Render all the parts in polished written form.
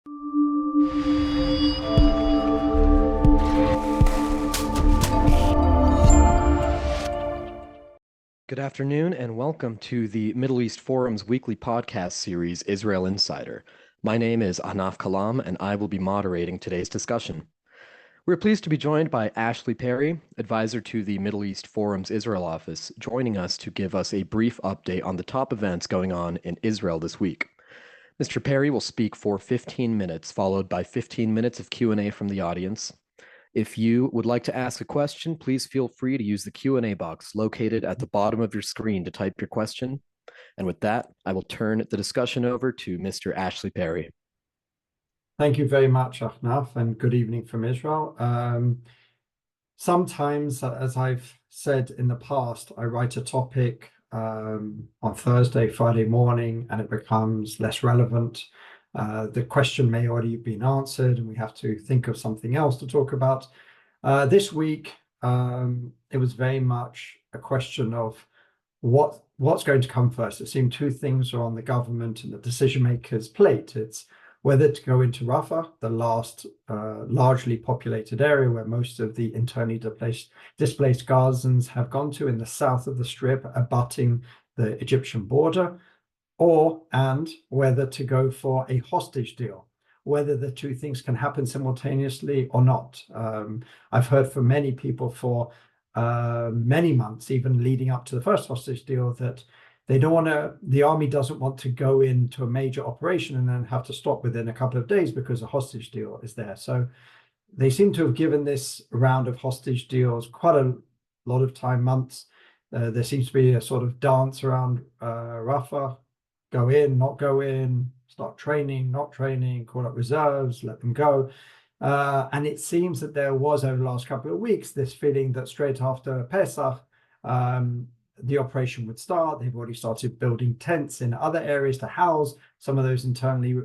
Good afternoon, and welcome to the Middle East Forum's weekly podcast series, Israel Insider. My name is Anaf Kalam, and I will be moderating today's discussion. We're pleased to be joined by Ashley Perry, advisor to the Middle East Forum's Israel office, joining us to give us a brief update on the top events going on in Israel this week. Mr. Perry will speak for 15 minutes, followed by 15 minutes of Q&A from the audience. If you would like to ask a question, please feel free to use the Q&A box located at the bottom of your screen to type your question. And with that, I will turn the discussion over to Mr. Ashley Perry. Thank you very much, Achnaf, and good evening from Israel. Sometimes, as I've said in the past, I write a topic on Thursday, Friday morning, and it becomes less relevant. The question may already have been answered, and we have to think of something else to talk about. This week, it was very much a question of what's going to come first. It seemed two things are on the government and the decision makers' plate. It's whether to go into Rafah, the last largely populated area where most of the internally displaced Gazans have gone to in the south of the Strip, abutting the Egyptian border, and whether to go for a hostage deal, whether the two things can happen simultaneously or not. I've heard from many people for many months, even leading up to the first hostage deal, that the army doesn't want to go into a major operation and then have to stop within a couple of days because a hostage deal is there. So they seem to have given this round of hostage deals quite a lot of time, months. There seems to be a sort of dance around Rafah. Go in, not go in, start training, not training, call up reserves, let them go. And it seems that there was, over the last couple of weeks, this feeling that straight after Pesach, the operation would start. They've already started building tents in other areas to house some of those internally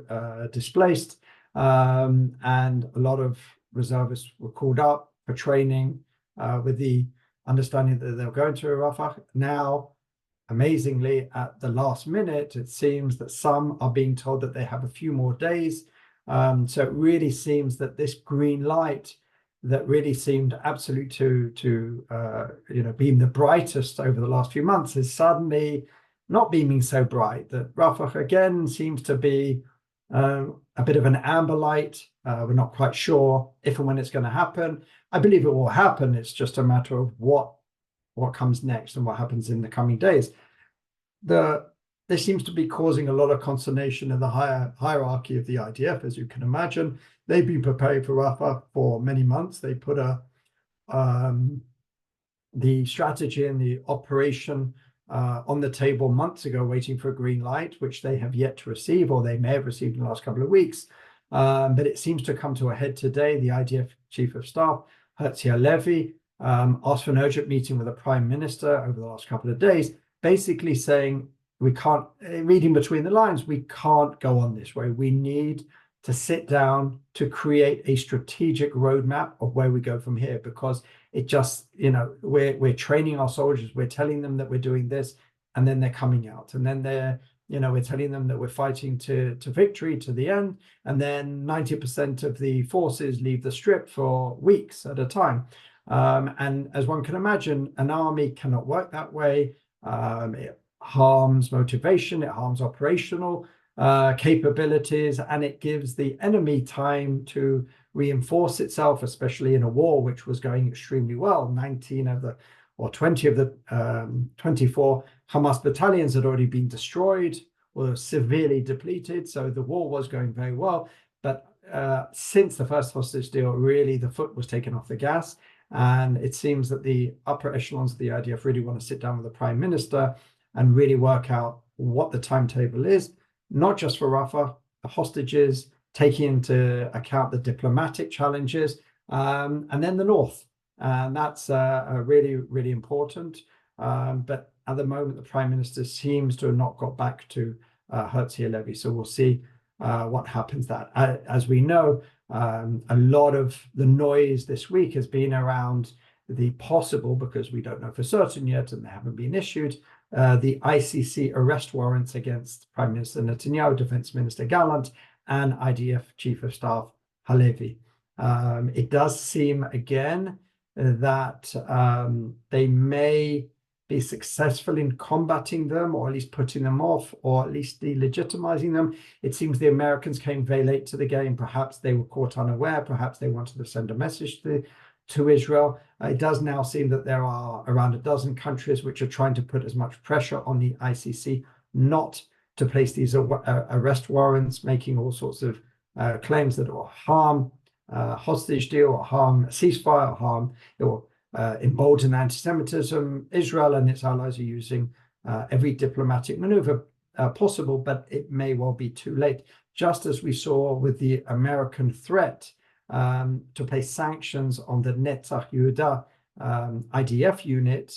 displaced. And a lot of reservists were called up for training with the understanding that they'll go into Rafah. Now, amazingly, at the last minute, it seems that some are being told that they have a few more days. So it really seems that this green light that really seemed absolute to beam the brightest over the last few months is suddenly not beaming so bright. That Rafah again seems to be a bit of an amber light. We're not quite sure if and when it's going to happen. I believe it will happen. It's just a matter of what comes next and what happens in the coming days. This seems to be causing a lot of consternation in the hierarchy of the IDF, as you can imagine. They've been preparing for Rafah for many months. They put the strategy and the operation on the table months ago, waiting for a green light, which they have yet to receive, or they may have received in the last couple of weeks. But it seems to come to a head today. The IDF Chief of Staff, Herzi Halevi, asked for an urgent meeting with the Prime Minister over the last couple of days, basically saying, we can't, reading between the lines, we can't go on this way. We need to sit down to create a strategic roadmap of where we go from here, because it just, we're training our soldiers, we're telling them that we're doing this, and then they're coming out, and then we're telling them that we're fighting to victory, to the end, and then 90% of the forces leave the Strip for weeks at a time. And as one can imagine, an army cannot work that way. It harms motivation, it harms operational capabilities, and it gives the enemy time to reinforce itself, especially in a war which was going extremely well. 20 of the 24 Hamas battalions had already been destroyed or severely depleted, so the war was going very well. But since the first hostage deal, really the foot was taken off the gas, and it seems that the upper echelons of the IDF really want to sit down with the Prime Minister and really work out what the timetable is, not just for Rafah, the hostages, taking into account the diplomatic challenges, and then the north. And that's really, really important. But at the moment, the Prime Minister seems to have not got back to Herzi Halevi. So we'll see what happens that. As we know, a lot of the noise this week has been around the possible, because we don't know for certain yet and they haven't been issued, the ICC arrest warrants against Prime Minister Netanyahu, Defense Minister Gallant, and IDF Chief of Staff Halevi. It does seem again that they may be successful in combating them, or at least putting them off, or at least delegitimizing them. It seems the Americans came very late to the game. Perhaps they were caught unaware. Perhaps they wanted to send a message to Israel. It does now seem that there are around a dozen countries which are trying to put as much pressure on the ICC not to place these arrest warrants, making all sorts of claims that it will harm hostage deal, or harm ceasefire, or harm, or embolden anti-Semitism. Israel and its allies are using every diplomatic maneuver possible, but it may well be too late. Just as we saw with the American threat to place sanctions on the Netzach Yehuda IDF unit,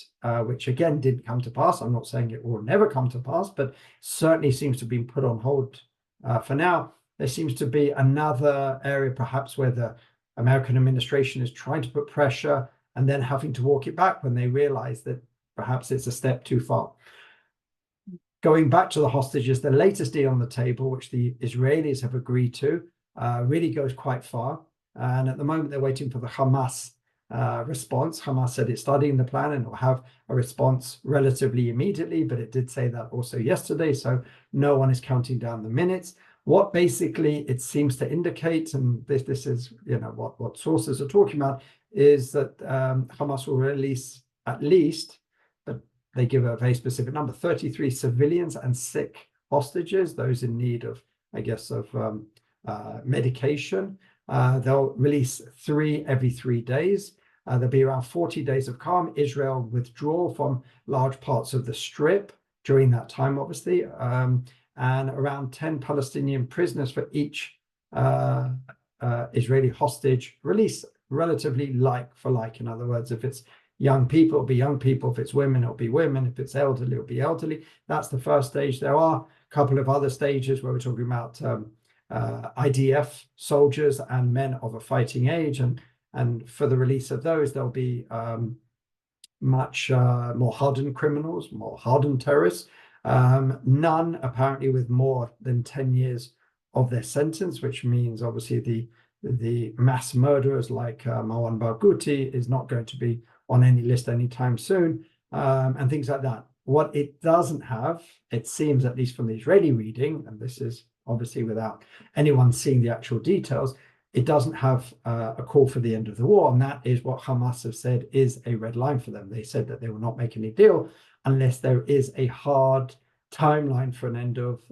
which again didn't come to pass. I'm not saying it will never come to pass, but certainly seems to be put on hold for now. There seems to be another area perhaps where the American administration is trying to put pressure and then having to walk it back when they realize that perhaps it's a step too far. Going back to the hostages, the latest deal on the table, which the Israelis have agreed to, really goes quite far. And at the moment, they're waiting for the Hamas response. Hamas said it's studying the plan and will have a response relatively immediately, but it did say that also yesterday, so no one is counting down the minutes. What basically it seems to indicate, and this is what sources are talking about, is that Hamas will release at least, but they give a very specific number, 33 civilians and sick hostages, those in need of, I guess, of medication. They'll release 3 every 3 days. There'll be around 40 days of calm. Israel withdraw from large parts of the Strip during that time, obviously, and around 10 Palestinian prisoners for each Israeli hostage release, relatively like for like. In other words, if it's young people, it'll be young people. If it's women, it'll be women. If it's elderly, it'll be elderly. That's the first stage. There are a couple of other stages where we're talking about IDF soldiers and men of a fighting age, and for the release of those, there'll be much more hardened criminals, more hardened terrorists, none apparently with more than 10 years of their sentence, which means obviously the mass murderers like Marwan Barghouti is not going to be on any list anytime soon, and things like that. What it doesn't have, it seems, at least from the Israeli reading, and this is obviously without anyone seeing the actual details, it doesn't have a call for the end of the war. And that is what Hamas have said is a red line for them. They said that they will not make any deal unless there is a hard timeline for an end of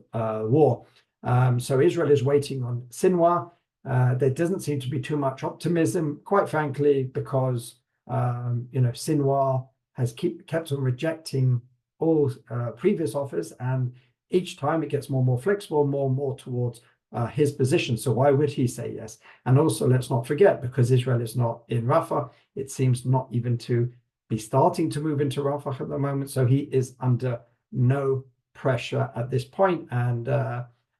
war. So Israel is waiting on Sinwar. There doesn't seem to be too much optimism, quite frankly, because Sinwar has kept on rejecting all previous offers, and each time it gets more and more flexible, more and more towards his position. So why would he say yes? And also, let's not forget, because Israel is not in Rafah, it seems not even to be starting to move into Rafah at the moment. So he is under no pressure at this point, and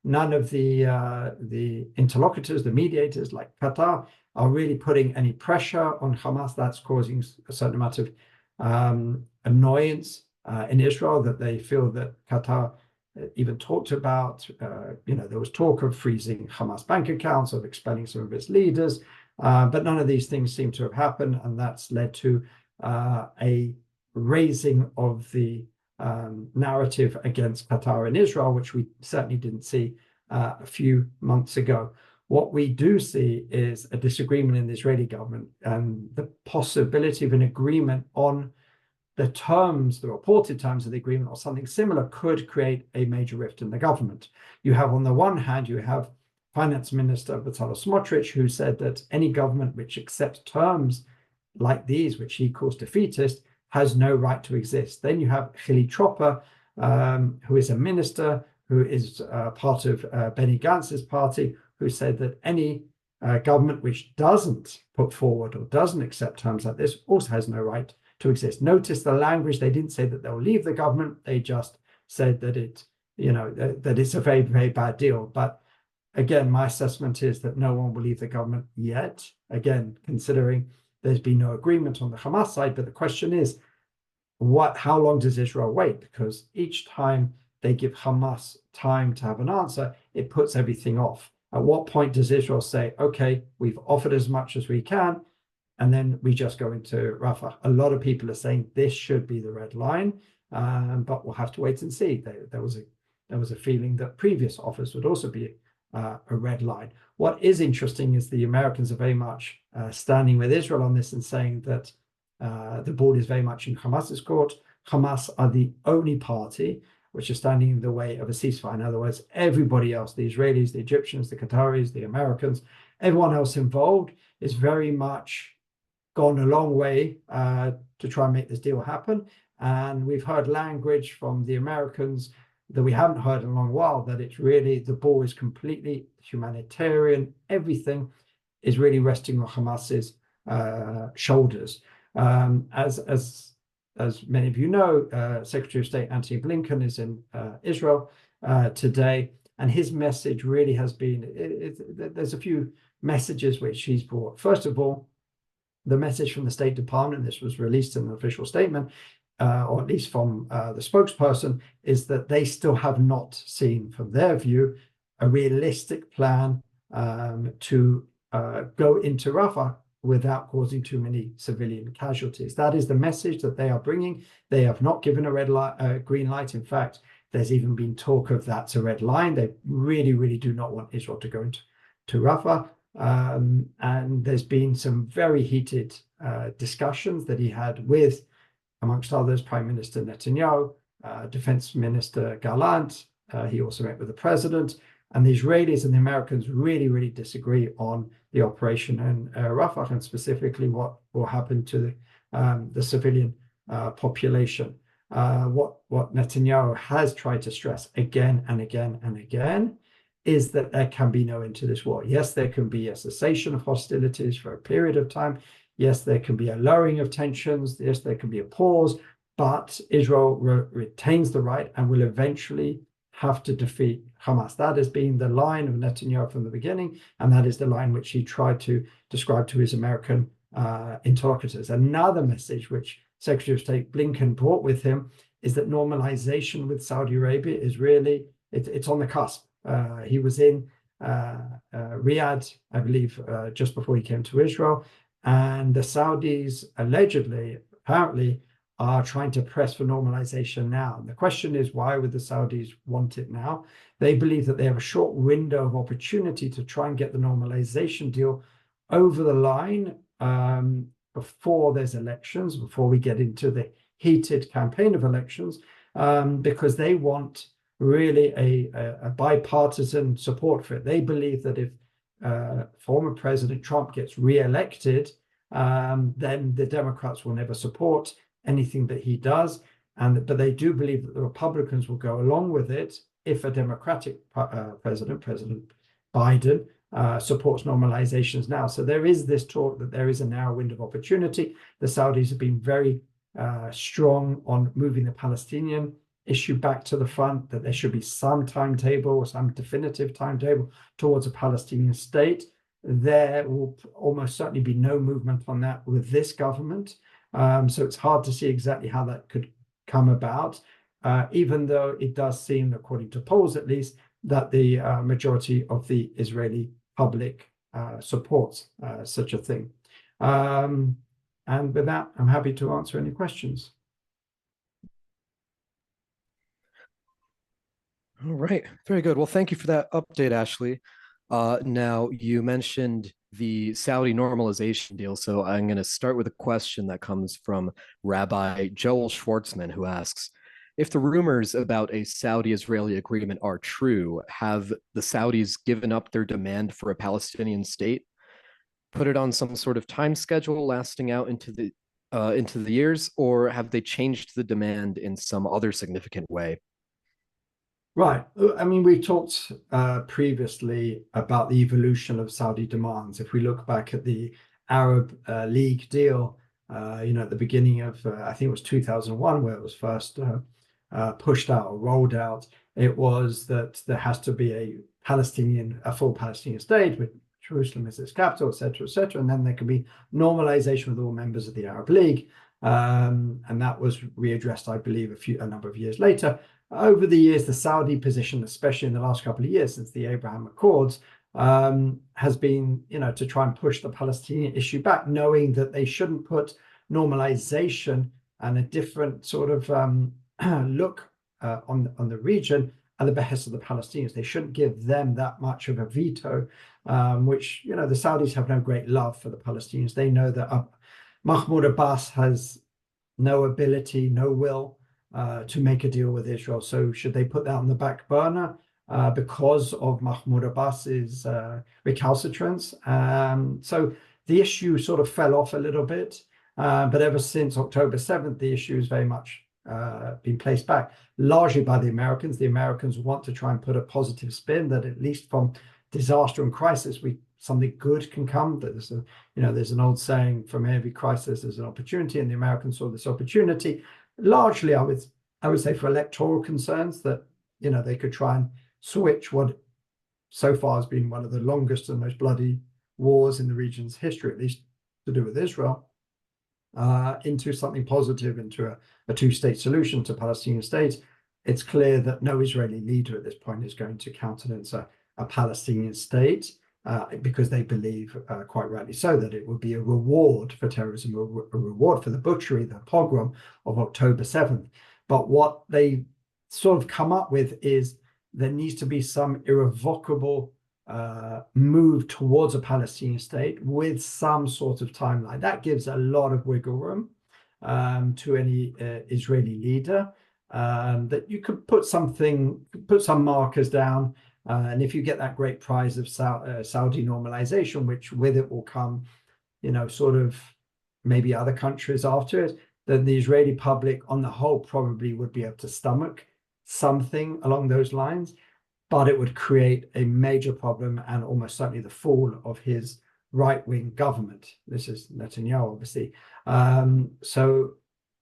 none of the interlocutors, the mediators like Qatar, are really putting any pressure on Hamas. That's causing a certain amount of annoyance in Israel, that they feel that Qatar even talked about, there was talk of freezing Hamas bank accounts, of expelling some of its leaders, but none of these things seem to have happened, and that's led to a raising of the narrative against Qatar and Israel, which we certainly didn't see a few months ago. What we do see is a disagreement in the Israeli government, and the possibility of an agreement on the terms, the reported terms of the agreement, or something similar, could create a major rift in the government. You have, on the one hand, you have Finance Minister Bezalel Smotrich, who said that any government which accepts terms like these, which he calls defeatist, has no right to exist. Then you have Hili Troper, who is a minister, who is part of Benny Gantz's party, who said that any government which doesn't put forward or doesn't accept terms like this also has no right to exist. Notice the language. They didn't say that they'll leave the government. They just said that that it's a very, very bad deal. But again, my assessment is that no one will leave the government yet. Again, considering there's been no agreement on the Hamas side. But the question is, how long does Israel wait? Because each time they give Hamas time to have an answer, it puts everything off. At what point does Israel say, okay, we've offered as much as we can, and then we just go into Rafah? A lot of people are saying this should be the red line, but we'll have to wait and see. There was a feeling that previous offers would also be a red line. What is interesting is the Americans are very much standing with Israel on this and saying that the ball is very much in Hamas's court. Hamas are the only party which are standing in the way of a ceasefire. In other words, everybody else, the Israelis, the Egyptians, the Qataris, the Americans, everyone else involved is very much gone a long way to try and make this deal happen. And we've heard language from the Americans that we haven't heard in a long while, that it's really, the ball is completely humanitarian. Everything is really resting on Hamas's shoulders. As many of you know, Secretary of State Antony Blinken is in Israel today, and his message really has been, there's a few messages which he's brought. First of all, the message from the State Department, this was released in an official statement, or at least from the spokesperson, is that they still have not seen, from their view, a realistic plan to go into Rafah without causing too many civilian casualties. That is the message that they are bringing. They have not given a green light. In fact, there's even been talk of that's a red line. They really, really do not want Israel to go into Rafah. And there's been some very heated discussions that he had with, amongst others, Prime Minister Netanyahu, Defense Minister Gallant. He also met with the president. And the Israelis and the Americans really, really disagree on the operation in Rafah, and specifically what will happen to the civilian population. What Netanyahu has tried to stress again and again and again is that there can be no end to this war. Yes, there can be a cessation of hostilities for a period of time. Yes, there can be a lowering of tensions. Yes, there can be a pause, but Israel retains the right and will eventually have to defeat Hamas. That has been the line of Netanyahu from the beginning, and that is the line which he tried to describe to his American interlocutors. Another message which Secretary of State Blinken brought with him is that normalization with Saudi Arabia is really, it's on the cusp. He was in Riyadh, I believe, just before he came to Israel, and the Saudis allegedly, apparently, are trying to press for normalization now. And the question is, why would the Saudis want it now? They believe that they have a short window of opportunity to try and get the normalization deal over the line before there's elections, before we get into the heated campaign of elections, because they want really a bipartisan support for it. They believe that if former President Trump gets re-elected, then the Democrats will never support anything that he does, but they do believe that the Republicans will go along with it if a Democratic President Biden, supports normalizations now. So there is this talk that there is a narrow window of opportunity. The Saudis have been very strong on moving the Palestinian issue back to the front, that there should be some timetable or some definitive timetable towards a Palestinian state. There will almost certainly be no movement on that with this government. So it's hard to see exactly how that could come about, even though it does seem, according to polls at least, that the majority of the Israeli public supports such a thing. And with that, I'm happy to answer any questions. All right, very good. Well, thank you for that update, Ashley. Now, you mentioned the Saudi normalization deal, so I'm going to start with a question that comes from Rabbi Joel Schwartzman, who asks, if the rumors about a Saudi-Israeli agreement are true, have the Saudis given up their demand for a Palestinian state, put it on some sort of time schedule lasting out into the years, or have they changed the demand in some other significant way? Right. I mean, we talked previously about the evolution of Saudi demands. If we look back at the Arab League deal, at the beginning of, I think it was 2001, where it was first pushed out or rolled out, it was that there has to be a full Palestinian state with Jerusalem as its capital, et cetera, and then there can be normalization with all members of the Arab League. And that was readdressed, I believe, a number of years later. Over the years, the Saudi position, especially in the last couple of years since the Abraham Accords, has been, to try and push the Palestinian issue back, knowing that they shouldn't put normalization and a different sort of look on the region at the behest of the Palestinians. They shouldn't give them that much of a veto, which, the Saudis have no great love for the Palestinians. They know that Mahmoud Abbas has no ability, no will to make a deal with Israel. So should they put that on the back burner because of Mahmoud Abbas's recalcitrance? So the issue sort of fell off a little bit. But ever since October 7th, the issue has very much been placed back, largely by the Americans. The Americans want to try and put a positive spin that at least from disaster and crisis, something good can come. There's an old saying, from every crisis there's an opportunity, and the Americans saw this opportunity, largely, I would say, for electoral concerns, that they could try and switch what so far has been one of the longest and most bloody wars in the region's history, at least to do with Israel, into something positive, into a two-state solution to Palestinian state. It's clear that no Israeli leader at this point is going to countenance a Palestinian state, because they believe, quite rightly so, that it would be a reward for terrorism, a reward for the butchery, the pogrom of October 7th. But what they sort of come up with is there needs to be some irrevocable move towards a Palestinian state with some sort of timeline. That gives a lot of wiggle room to any Israeli leader, that you could put some markers down. And if you get that great prize of Saudi normalization, which with it will come, sort of maybe other countries after it, then the Israeli public on the whole probably would be able to stomach something along those lines. But it would create a major problem and almost certainly the fall of his right-wing government. This is Netanyahu, obviously. So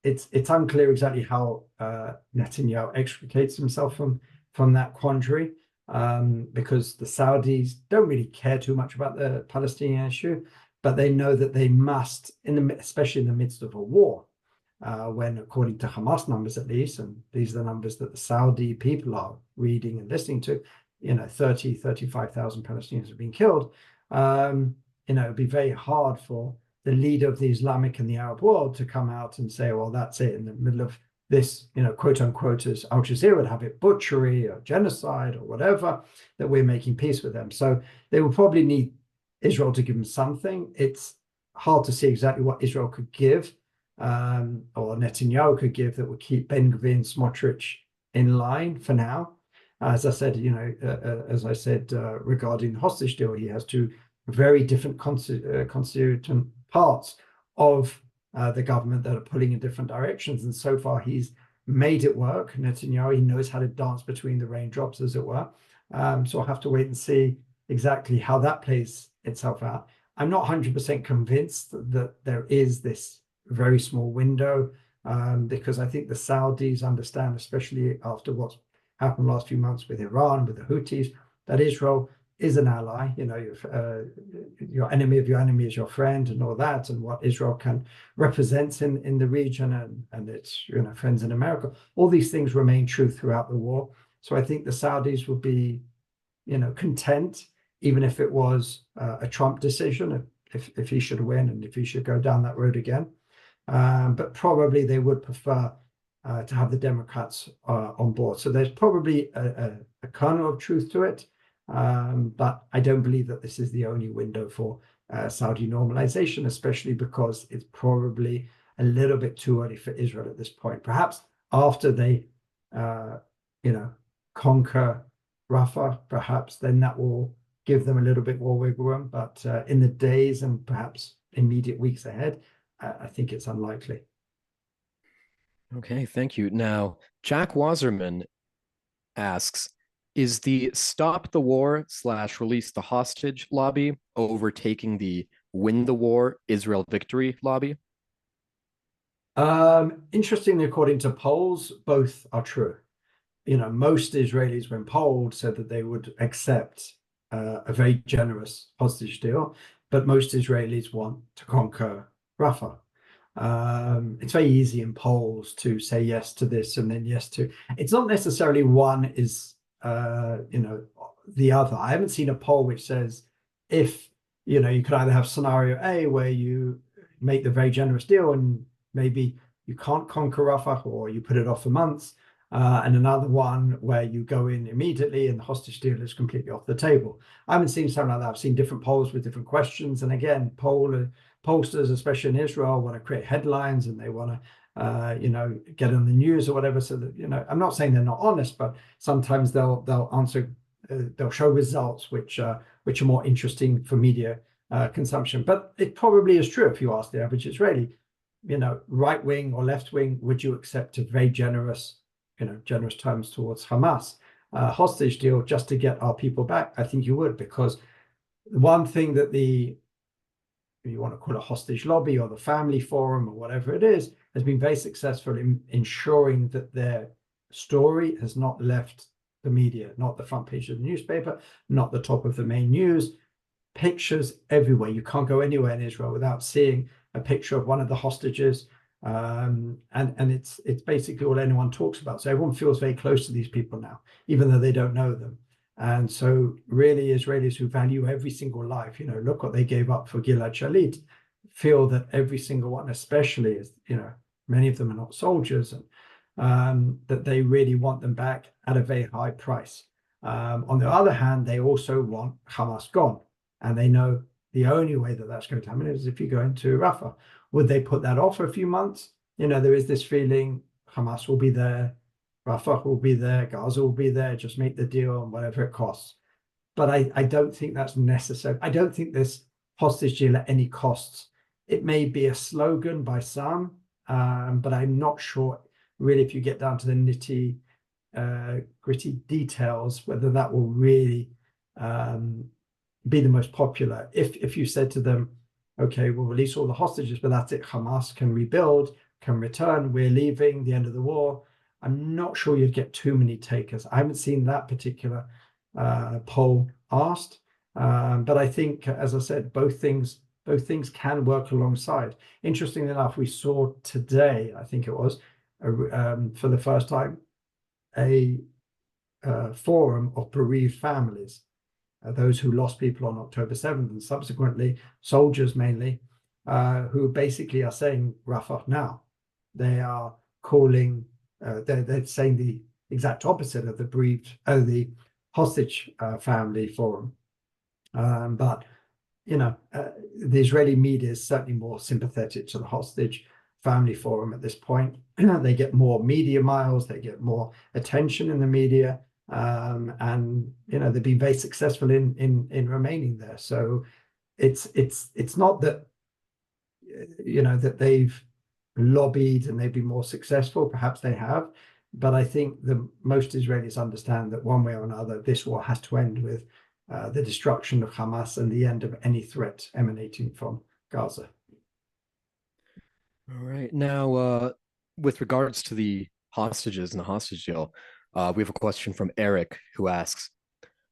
it's unclear exactly how Netanyahu extricates himself from that quandary, because the Saudis don't really care too much about the Palestinian issue, but they know that they must, especially in the midst of a war, when, according to Hamas numbers at least, and these are the numbers that the Saudi people are reading and listening to, 35,000 Palestinians have been killed. It'd be very hard for the leader of the Islamic and the Arab world to come out and say, well, that's it, in the middle of this, quote unquote, as Al Jazeera would have it, butchery or genocide or whatever, that we're making peace with them. So they will probably need Israel to give them something. It's hard to see exactly what Israel could give, or Netanyahu could give, that would keep Ben Gvir and Smotrich in line for now. As I said, regarding the hostage deal, he has two very different constituent parts of the government that are pulling in different directions. And so far, he's made it work. Netanyahu, he knows how to dance between the raindrops, as it were. So I'll have to wait and see exactly how that plays itself out. I'm not 100% convinced that there is this very small window, because I think the Saudis understand, especially after what's happened last few months with Iran, with the Houthis, that Israel is an ally. Your enemy of your enemy is your friend, and all that, and what Israel can represent in the region, and its friends in America. All these things remain true throughout the war. So I think the Saudis would be content, even if it was a Trump decision, if he should win and if he should go down that road again. But probably they would prefer to have the Democrats on board. So there's probably a kernel of truth to it. But I don't believe that this is the only window for Saudi normalization, especially because it's probably a little bit too early for Israel at this point. Perhaps after they, conquer Rafah, perhaps then that will give them a little bit more wiggle room. But in the days and perhaps immediate weeks ahead, I think it's unlikely. Okay, thank you. Now, Jack Wasserman asks, is the stop the war / release the hostage lobby overtaking the win the war Israel victory lobby? Interestingly, according to polls, both are true. Most Israelis, when polled, said that they would accept a very generous hostage deal, but most Israelis want to conquer Rafah. It's very easy in polls to say yes to this and then yes to. It's not necessarily one is the other. I haven't seen a poll which says if, you could either have scenario A where you make the very generous deal and maybe you can't conquer Rafah or you put it off for months, and another one where you go in immediately and the hostage deal is completely off the table. I haven't seen something like that. I've seen different polls with different questions. And again, pollsters, especially in Israel, want to create headlines and they want to get on the news or whatever. So that, I'm not saying they're not honest, but sometimes they'll answer, they'll show results which are more interesting for media consumption. But it probably is true if you ask the average Israeli, right wing or left wing, would you accept a very generous terms towards Hamas hostage deal just to get our people back? I think you would, because one thing that you want to call it hostage lobby or the family forum or whatever it is, has been very successful in ensuring that their story has not left the media, not the front page of the newspaper, not the top of the main news. Pictures everywhere. You can't go anywhere in Israel without seeing a picture of one of the hostages. And it's basically all anyone talks about. So everyone feels very close to these people now, even though they don't know them. And so really Israelis who value every single life, look what they gave up for Gilad Shalit, feel that every single one, especially as, many of them are not soldiers, and that they really want them back at a very high price. On the other hand, they also want Hamas gone. And they know the only way that that's going to happen is if you go into Rafah. Would they put that off for a few months? There is this feeling Hamas will be there, Rafah will be there, Gaza will be there, just make the deal and whatever it costs. But I don't think that's necessary. I don't think this hostage deal at any costs. It may be a slogan by some, but I'm not sure really if you get down to the nitty gritty details, whether that will really be the most popular. If you said to them, okay, we'll release all the hostages, but that's it, Hamas can rebuild, can return, we're leaving, the end of the war, I'm not sure you'd get too many takers. I haven't seen that particular poll asked, but I think, as I said, both things can work alongside. Interestingly enough, we saw today, I think it was, for the first time, a forum of bereaved families, those who lost people on October 7th and subsequently, soldiers mainly, who basically are saying Rafah now. They are calling, they're saying the exact opposite of the hostage family forum. But the Israeli media is certainly more sympathetic to the hostage family forum at this point. They get more media miles, they get more attention in the media, and they've been very successful in remaining there. So it's not that that they've lobbied and they've been more successful. Perhaps they have, but I think the most Israelis understand that one way or another, this war has to end with the destruction of Hamas and the end of any threat emanating from Gaza. All right. Now, with regards to the hostages and the hostage deal, we have a question from Eric who asks,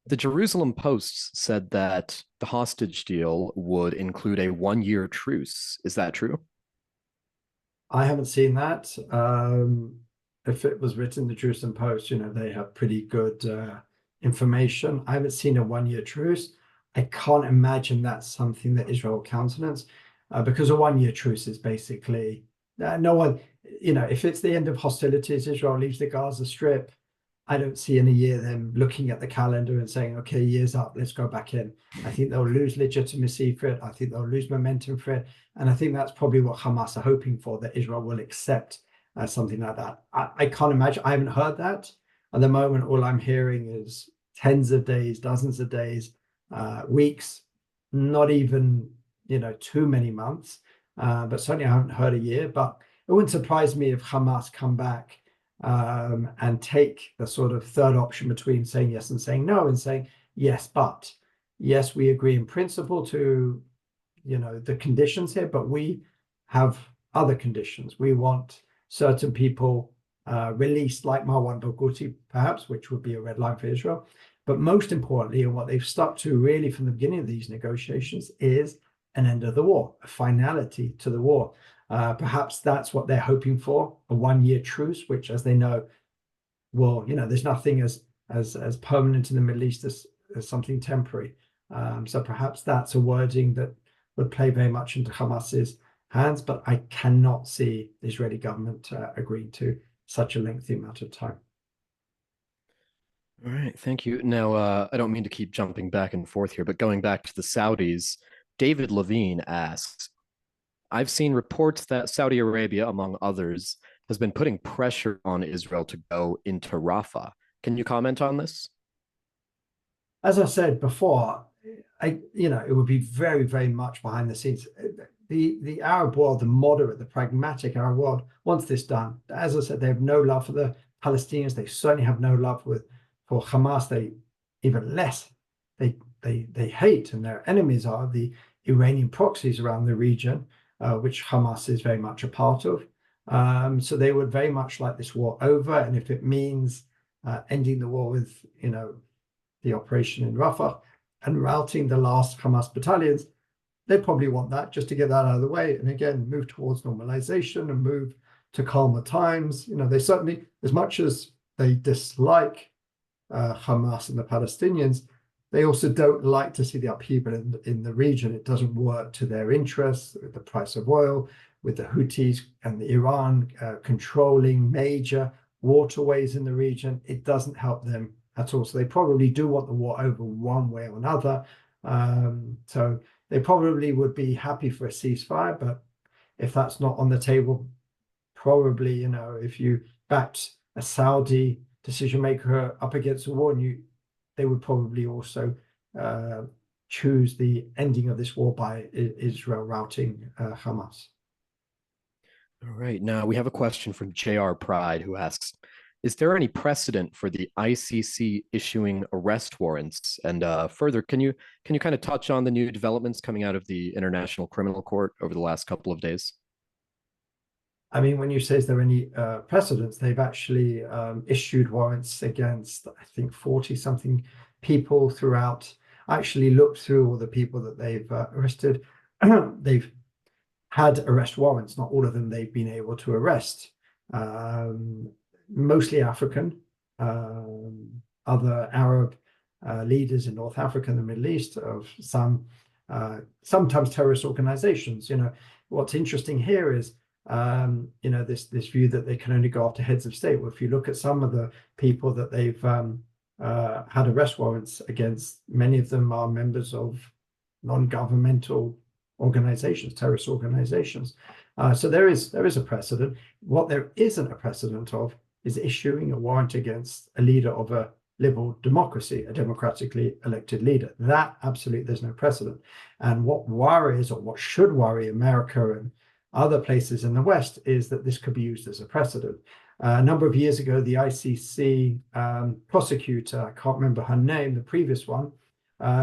the Jerusalem Post said that the hostage deal would include a 1-year truce. Is that true? I haven't seen that. If it was written in the Jerusalem Post, they have pretty good information. I haven't seen a 1-year truce. I can't imagine that's something that Israel countenance, because a 1-year truce is basically no one, if it's the end of hostilities, Israel leaves the Gaza Strip. I don't see in a year them looking at the calendar and saying, okay, year's up, let's go back in. I think they'll lose legitimacy for it. I think they'll lose momentum for it. And I think that's probably what Hamas are hoping for, that Israel will accept something like that. I can't imagine. I haven't heard that. At the moment, all I'm hearing is tens of days, dozens of days, weeks, not even, too many months. But certainly I haven't heard a year. But it wouldn't surprise me if Hamas come back and take the sort of third option between saying yes and saying no, and saying yes, but yes, we agree in principle to the conditions here, but we have other conditions. We want certain people released, like Marwan Barghouti, perhaps, which would be a red line for Israel. But most importantly, and what they've stuck to really from the beginning of these negotiations, is an end of the war, a finality to the war. Perhaps that's what they're hoping for, a 1-year truce, which, as they know, there's nothing as permanent in the Middle East as something temporary. So perhaps that's a wording that would play very much into Hamas's hands, but I cannot see the Israeli government agreeing to such a lengthy amount of time. All right, thank you. Now, I don't mean to keep jumping back and forth here, but going back to the Saudis, David Levine asks, I've seen reports that Saudi Arabia, among others, has been putting pressure on Israel to go into Rafah. Can you comment on this? As I said before, it would be very, very much behind the scenes. The Arab world, the moderate, the pragmatic Arab world, wants this done. As I said, they have no love for the Palestinians. They certainly have no love for Hamas. They even less. They hate, and their enemies are the Iranian proxies around the region, which Hamas is very much a part of. So they would very much like this war over, and if it means ending the war with, the operation in Rafah and routing the last Hamas battalions, they probably want that just to get that out of the way. And again, move towards normalization and move to calmer times. They certainly, as much as they dislike Hamas and the Palestinians, they also don't like to see the upheaval in the region. It doesn't work to their interests with the price of oil, with the Houthis and the Iran controlling major waterways in the region. It doesn't help them at all. So they probably do want the war over one way or another. So they probably would be happy for a ceasefire, but if that's not on the table, probably, if you backed a Saudi decision maker up against a war, they would probably also choose the ending of this war by Israel routing Hamas. All right. Now we have a question from JR Pride who asks, is there any precedent for the ICC issuing arrest warrants? And further, can you kind of touch on the new developments coming out of the International Criminal Court over the last couple of days? I mean, when you say is there any precedents, they've actually issued warrants against, I think, 40 something people throughout. I actually looked through all the people that they've arrested. They've had arrest warrants, not all of them they've been able to arrest. Mostly African, other Arab leaders in North Africa and the Middle East, of some sometimes terrorist organizations. What's interesting here is this view that they can only go after heads of state. Well, if you look at some of the people that they've had arrest warrants against, many of them are members of non-governmental organizations, terrorist organizations. So there is a precedent. What there isn't a precedent of is issuing a warrant against a leader of a liberal democracy, a democratically elected leader. That absolutely, there's no precedent. And what worries, or what should worry America and other places in the West, is that this could be used as a precedent. A number of years ago, the ICC prosecutor, I can't remember her name, the previous one,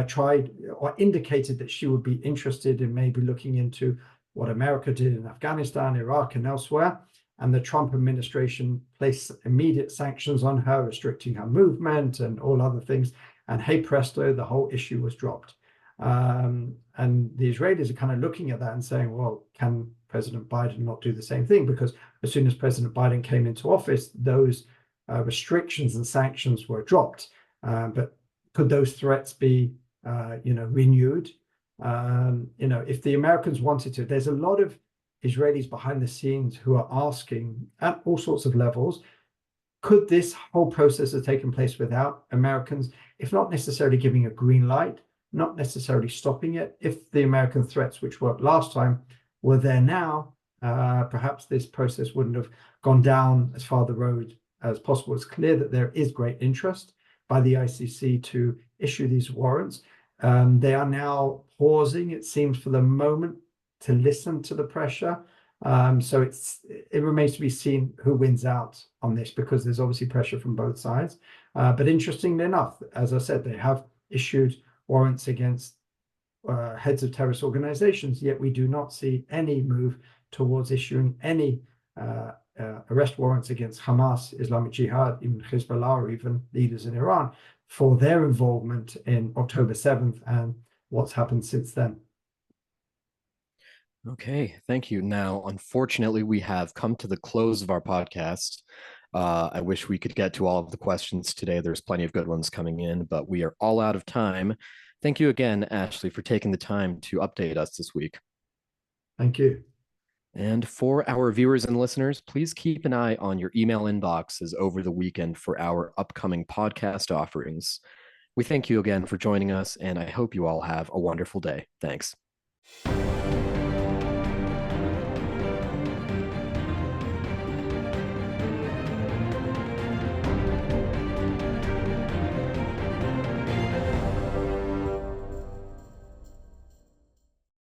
tried or indicated that she would be interested in maybe looking into what America did in Afghanistan, Iraq, and elsewhere. And the Trump administration placed immediate sanctions on her, restricting her movement and all other things. And hey presto, the whole issue was dropped. And the Israelis are kind of looking at that and saying, well, can President Biden not do the same thing? Because as soon as President Biden came into office, those restrictions and sanctions were dropped. But could those threats be, renewed? If the Americans wanted to, there's a lot of Israelis behind the scenes who are asking at all sorts of levels, could this whole process have taken place without Americans, if not necessarily giving a green light, not necessarily stopping it? If the American threats, which worked last time, were there now, perhaps this process wouldn't have gone down as far the road as possible. It's clear that there is great interest by the ICC to issue these warrants. They are now pausing, it seems, for the moment, to listen to the pressure. So it remains to be seen who wins out on this, because there's obviously pressure from both sides. But interestingly enough, as I said, they have issued warrants against heads of terrorist organizations, yet we do not see any move towards issuing any arrest warrants against Hamas, Islamic Jihad, even Hezbollah, or even leaders in Iran for their involvement in October 7th and what's happened since then. Okay, thank you. Now, unfortunately, we have come to the close of our podcast. I wish we could get to all of the questions today. There's plenty of good ones coming in, but we are all out of time. Thank you again, Ashley, for taking the time to update us this week. Thank you. And for our viewers and listeners, please keep an eye on your email inboxes over the weekend for our upcoming podcast offerings. We thank you again for joining us, and I hope you all have a wonderful day. Thanks.